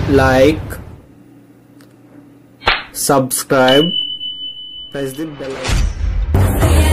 like, subscribe, press the bell icon.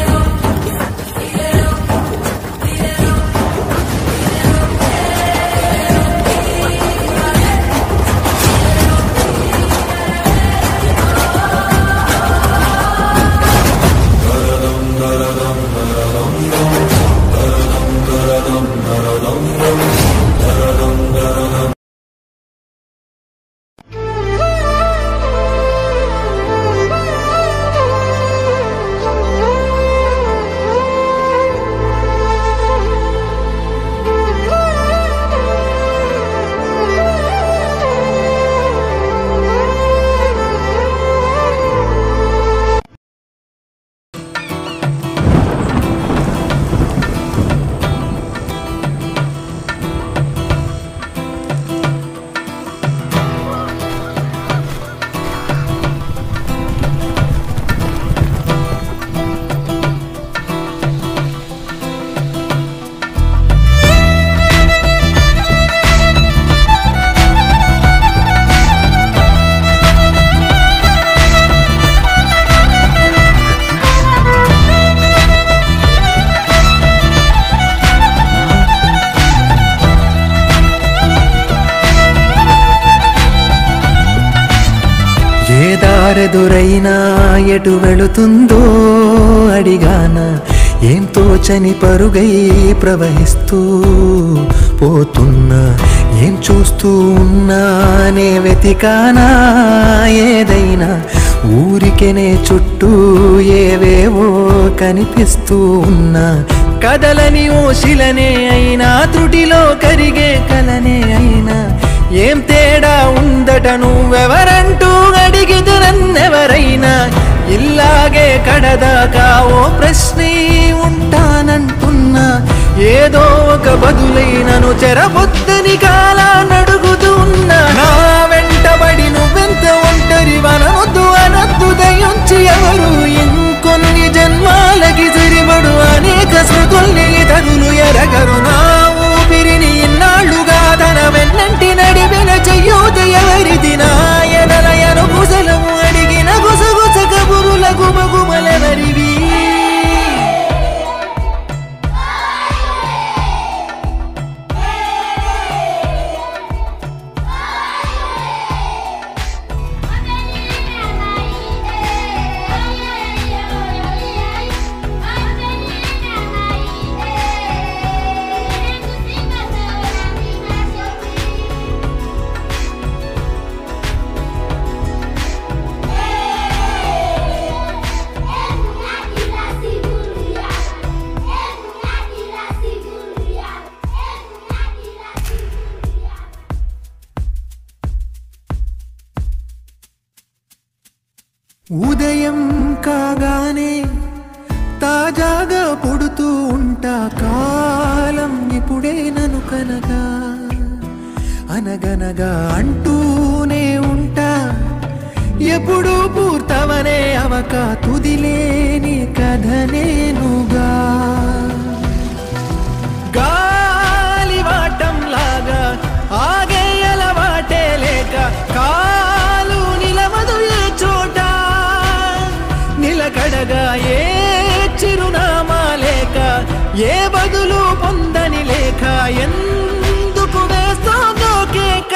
దారెదురైనా ఎటు వెళుతుందో అడిగాన ఏం తోచని పరుగై ప్రవహిస్తూ పోతున్నా ఏం చూస్తూ ఉన్నానే వెతికానా ఏదైనా ఊరికెనే చుట్టూ ఏవేవో కనిపిస్తూ ఉన్నా కదలని ఓశిలనే అయినా త్రుటిలో కరిగే కలనే అయినా ఏం తేడా ఉందట నువ్వెవరంటూ అడిగిదు నన్నెవరైనా ఇల్లాగే కడదాకా ఓ ప్రశ్నే ఉంటానంటున్నా ఏదో ఒక బదులైనను చెరబొద్దని కాలానడుగుతూ ఉన్నా నా వెంటబడి నువ్వెంత ఒంటరి వనవద్దు అనద్దు దయించి ఎవరు ఇంకొన్ని జన్మాలకి సరిపడు అనేక స్మృతుల్ని తగులు ఎరగరు నా ఊపిరిని ఇన్నాళ్లుగా తన వెన్నంటి నడిపిన చెయ్యూత ఎవరిది నాయనలయను కుశలము అడిగిన గుసగుస కబురుల గుమగుమలెవరివి ఉదయం కాగానే తాజాగా పుడుతూ ఉంటా కాలం ఇప్పుడే నన్ను కనగా అనగనగా అంటూనే ఉంటా ఎప్పుడు పూర్తవనే అవక తుదిలేని కథ నేనుగా గాలివాటంలాగా ఆగే అలవాటే లేక కాలు నిలవదు ఏ చోట నిలకడగా ఏ చిరునామా లేక ఏ బదులు పొందని లేక ఎందుకు వేస్తాదో కేక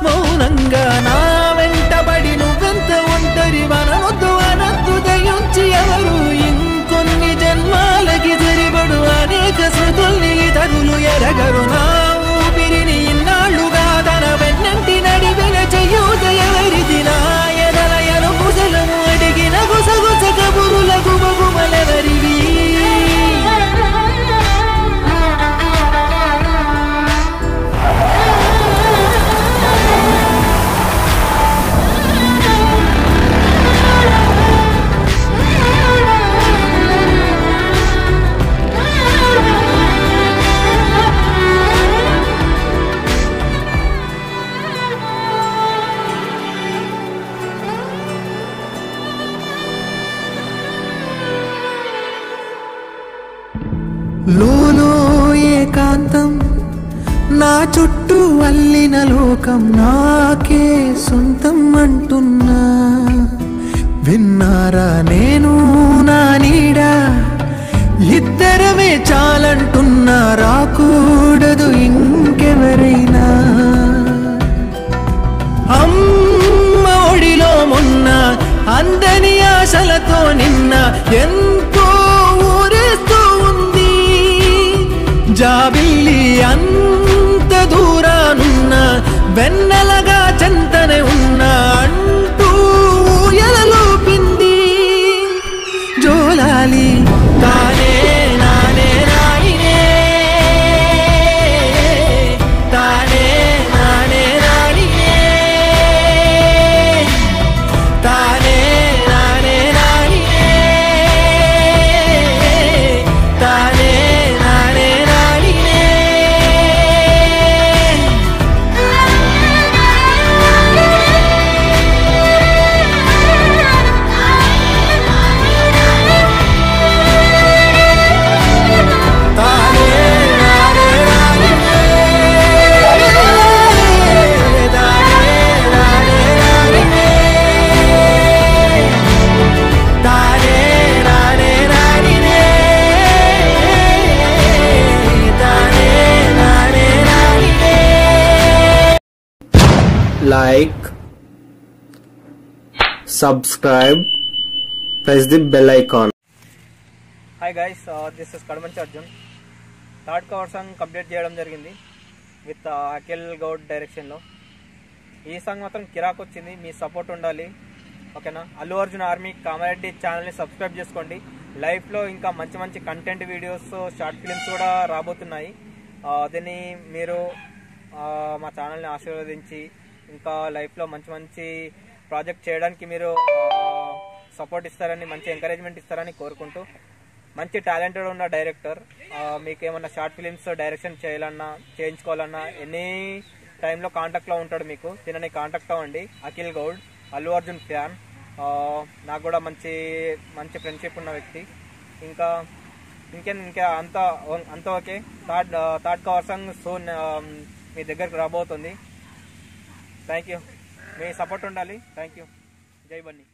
మౌనంగా నా వెంటబడి నువ్వెంత ఒంటరి వనవద్దు అనద్దు దయించి ఎవరు ఇంకొన్ని జన్మాలకి సరిపడు అనేక స్మృతుల్ని తగులు ఎరగరు నా ఊపిరిని ఇన్నాళ్లుగా తన వెన్నంటి నడిపిన చెయ్యూత ఎవరిది నాయనలయను కుశలము అడిగిన గుసగుస కబురుల గుమగుమలెవరివి అల్లిన లోకం నాకే సొంతం అంటున్నా. విన్నారా నేను నా నీడ ఇద్దరమే చాలంటున్నా. రాకూడదు ఇంకెవరైనా. అమ్మ ఒడిలో మొన్న అందని ఆశలతో నిన్న ఎంతో ఊరేస్తూ ఉంది. జాబిల్లి అంత దూరానున్న వెన్నెలగా చెంతనే ఉన్నా అంటూ ఎలలోపింది. జోలాలి తానే నానే రాయినే, తానే నానే రాయినే, తానే నానే రాయినే, తానే నానే రాయినే. Like, subscribe, press the bell icon. Hi guys, this is Kadamanchi Arjun. Third cover song complete చేయడం జరిగింది విత్ అఖిల్ గౌడ్ డైరెక్షన్లో. ఈ సాంగ్ మాత్రం కిరాక్ వచ్చింది, మీ సపోర్ట్ ఉండాలి, ఓకేనా. అల్లు అర్జున్ ఆర్మీ కామారెడ్డి ఛానల్ని సబ్స్క్రైబ్ చేసుకోండి. లైఫ్లో ఇంకా మంచి మంచి కంటెంట్ వీడియోస్, షార్ట్ ఫిల్మ్స్ కూడా రాబోతున్నాయి. దీన్ని మీరు మా ఛానల్ని ఆశీర్వదించి ఇంకా లైఫ్లో మంచి మంచి ప్రాజెక్ట్ చేయడానికి మీరు సపోర్ట్ ఇస్తారని, మంచి ఎంకరేజ్మెంట్ ఇస్తారని కోరుకుంటూ, మంచి టాలెంటెడ్ ఉన్న డైరెక్టర్, మీకు ఏమన్నా షార్ట్ ఫిలిమ్స్ డైరెక్షన్ చేయాలన్నా చేయించుకోవాలన్నా ఎనీ టైంలో కాంటాక్ట్లో ఉంటాడు మీకు. దీనిని కాంటాక్ట్ అవ్వండి. అఖిల్ గౌడ్, అల్లు అర్జున్ ఫ్యాన్, నాకు కూడా మంచి మంచి ఫ్రెండ్షిప్ ఉన్న వ్యక్తి. ఇంకా అంతా okay. Third cover song soon మీ దగ్గరకు రాబోతుంది. థ్యాంక్ యూ, మీ సపోర్ట్ ఉండాలి. Thank you. జై బన్నీ.